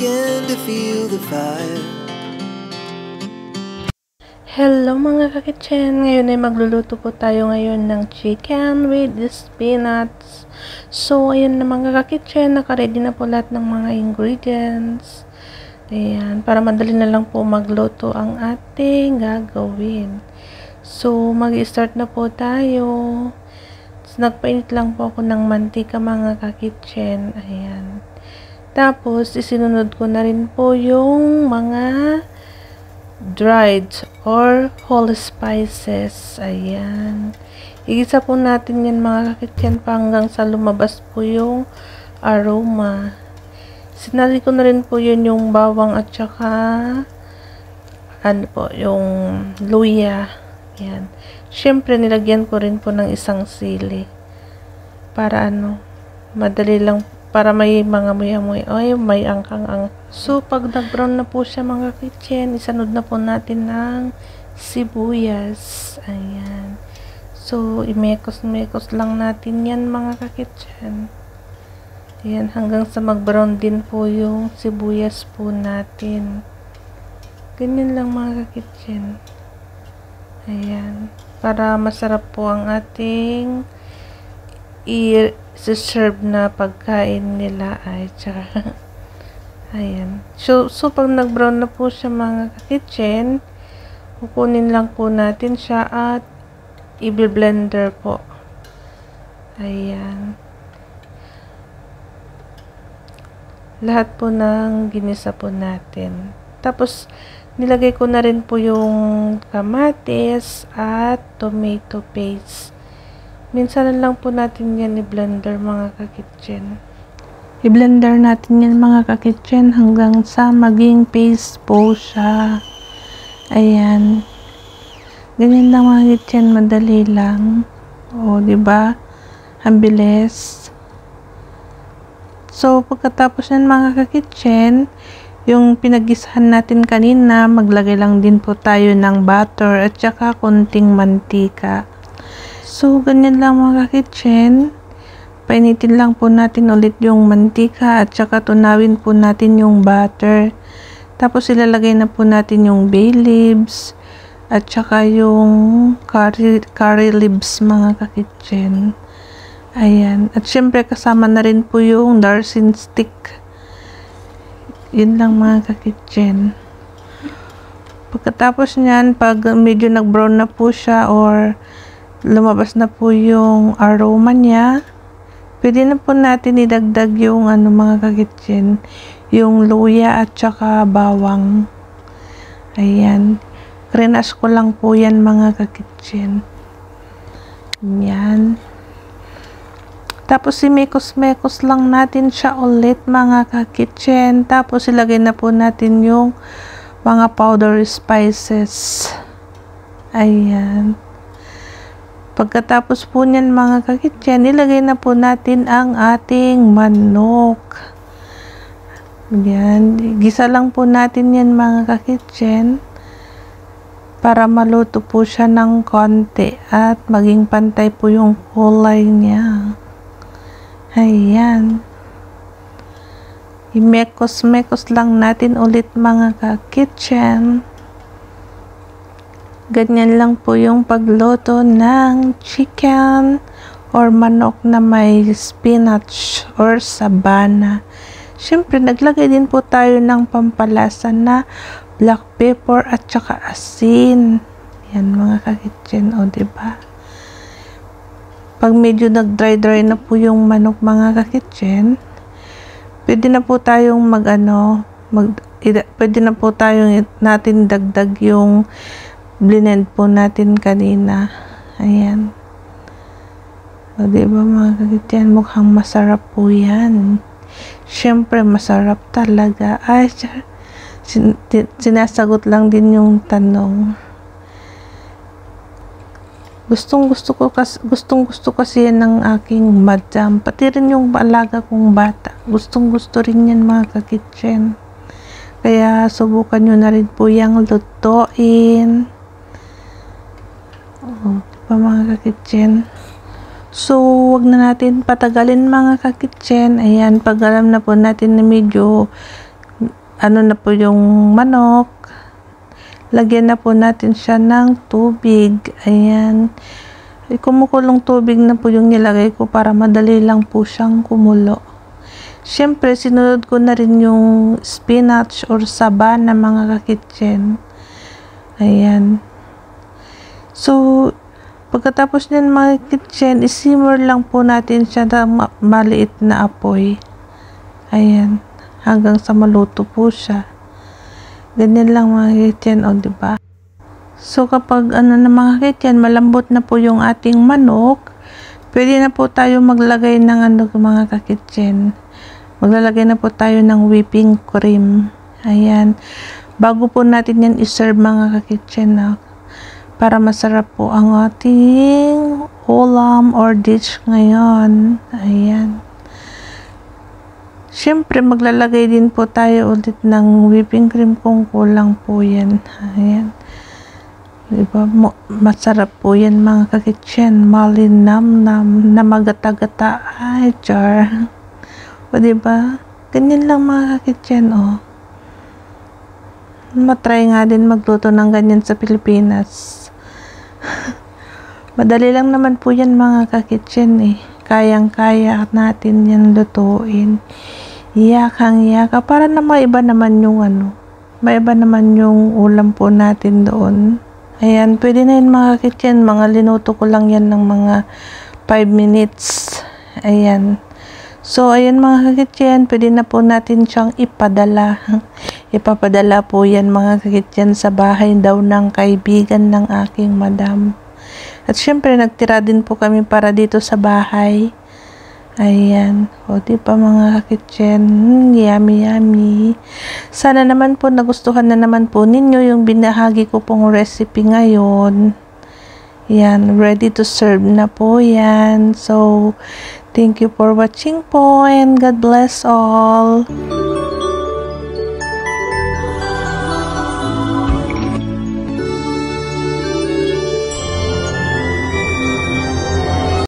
begin to feel the fire. Hello mga kakitchen! Ngayon ay magluluto po tayo ngayon ng chicken with spinach. So, ayun na mga kakitchen, nakaready na po lahat ng mga ingredients. Ayan, para madali na lang po magluto ang ating gagawin. So, mag-start na po tayo. So, nagpainit lang po ako ng mantika mga kakitchen. Ayan. Tapos, isinunod ko na rin po yung mga dried or whole spices. Ayan. Igisa po natin yan mga kakitchen pa hanggang sa lumabas po yung aroma. Sinali ko na rin po yun yung bawang at saka ano po, yung luya. Ayan. Syempre nilagyan ko rin po ng isang sili. Para madali lang, para may mga muya-muya. Ay, may angkang-ang. So, pag nag-brown na po siya mga kitchen, isanod na po natin ng sibuyas. Ayan. So, imekos-mekos lang natin yan mga kakitchen. Ayan, hanggang sa mag-brown din po yung sibuyas po natin. Ganyan lang mga kakitchen. Ayan. Para masarap po ang ating i-serve na pagkain nila ay tsaka ayan. So pag nag-brown na po siya mga kitchen, kukunin lang po natin siya at i-blender po. Ayan. Lahat po ng ginisa po natin. Tapos nilagay ko na rin po yung kamatis at tomato paste. Minsan lang po natin yan i-blender mga kakitchen. I-blender natin yan mga kakitchen hanggang sa maging paste po siya. Ayan. Ganyan lang mga kitchen, madali lang. O, diba? Ang bilis. So, pagkatapos yan mga kakitchen, yung pinag-gisahan natin kanina, maglagay lang din po tayo ng butter at saka konting mantika. So, ganyan lang mga kitchen. Painitin lang po natin ulit yung mantika at saka tunawin po natin yung butter. Tapos ilalagay na po natin yung bay leaves at saka yung curry leaves mga kakitchen. Ayan. At syempre kasama na rin po yung darsin stick. Yun lang mga kakitchen. Pagkatapos nyan, pag medyo nag-brown na po siya or lumabas na po yung aroma niya, pwede na po natin idagdag yung mga kakitchen, yung luya at saka bawang. Ayan. Krenas ko lang po yan mga kakitchen. Yan. Tapos imekos-mekos lang natin siya ulit mga kakitchen. Tapos ilagay na po natin yung mga powder spices. Ayan. Pagkatapos po niyan mga kakitchen, ilagay na po natin ang ating manok. Yan. Gisa lang po natin yan mga kakitchen para maluto po siya ng konti at maging pantay po yung kulay niya. Ayan. Imekos-mekos lang natin ulit mga kakitchen. Ganyan lang po yung pagluto ng chicken or manok na may spinach or sabana. Siyempre, naglagay din po tayo ng pampalasa na black pepper at saka asin. Yan mga kakitchen, o diba? Pag medyo nag-dry na po yung manok mga kakitchen, pwede na po tayong pwede na po tayong natin dagdag yung blend po natin kanina. Ayan. O diba mga kakitchen, mukhang masarap po yan. Syempre masarap talaga. Ay, sinasagot lang din yung tanong. Gustong gusto kasi yan ng aking madam. Pati rin yung alaga kong bata. Gustong gusto rin yan mga kakitchen. Kaya subukan nyo na rin po yung lutuin. Pa mga kakitchen. So, wag na natin patagalin mga kakitchen. Ayan, pag alam na po natin na medyo ano na po yung manok, lagyan na po natin siya ng tubig. Ayan. Kumukulong tubig na po yung nilagay ko para madali lang po siyang kumulo. Siyempre, sinunod ko na rin yung spinach or saba na mga kakitchen. Ayan. So, pagkatapos niyan mga kitchen, isimmer lang po natin siya na maliit na apoy. Ayan. Hanggang sa maluto po siya. Ganyan lang mga kitchen, o diba? So, kapag na mga kitchen, malambot na po yung ating manok, pwede na po tayo maglagay ng mga kakitchen. Maglalagay na po tayo ng whipping cream. Ayan. Bago po natin yan iserve mga kakitchen, para masarap po ang ating ulam or dish ngayon. Ayan. Siyempre, maglalagay din po tayo ulit ng whipping cream kung kulang po yan. Ayan. Diba? Masarap po yan mga kakitchen. Malinamnam na magata-gata. Ay, char. O diba? Ganyan lang mga kakitchen, Matry nga din magluto ng ganyan sa Pilipinas. Madali lang naman po yan mga kakitchen Kayang-kaya natin yan lutuin. Yakang-yaka. Para na maiba naman yung maiba naman yung ulam po natin doon. Ayan, pwede na yun mga kakitchen. Mga linuto ko lang yan ng mga 5 minutes. Ayan. So, ayan mga kakitchen, pwede na po natin siyang ipadala. Ipapadala po yan mga kakitchen sa bahay daw ng kaibigan ng aking madam. At syempre, nagtira din po kami para dito sa bahay. Ayan. O, diba mga kakitchen? Yummy, yummy. Sana naman po nagustuhan na naman po ninyo yung binahagi ko pong recipe ngayon. Yan, ready to serve na po yan. So, thank you for watching po and God bless all.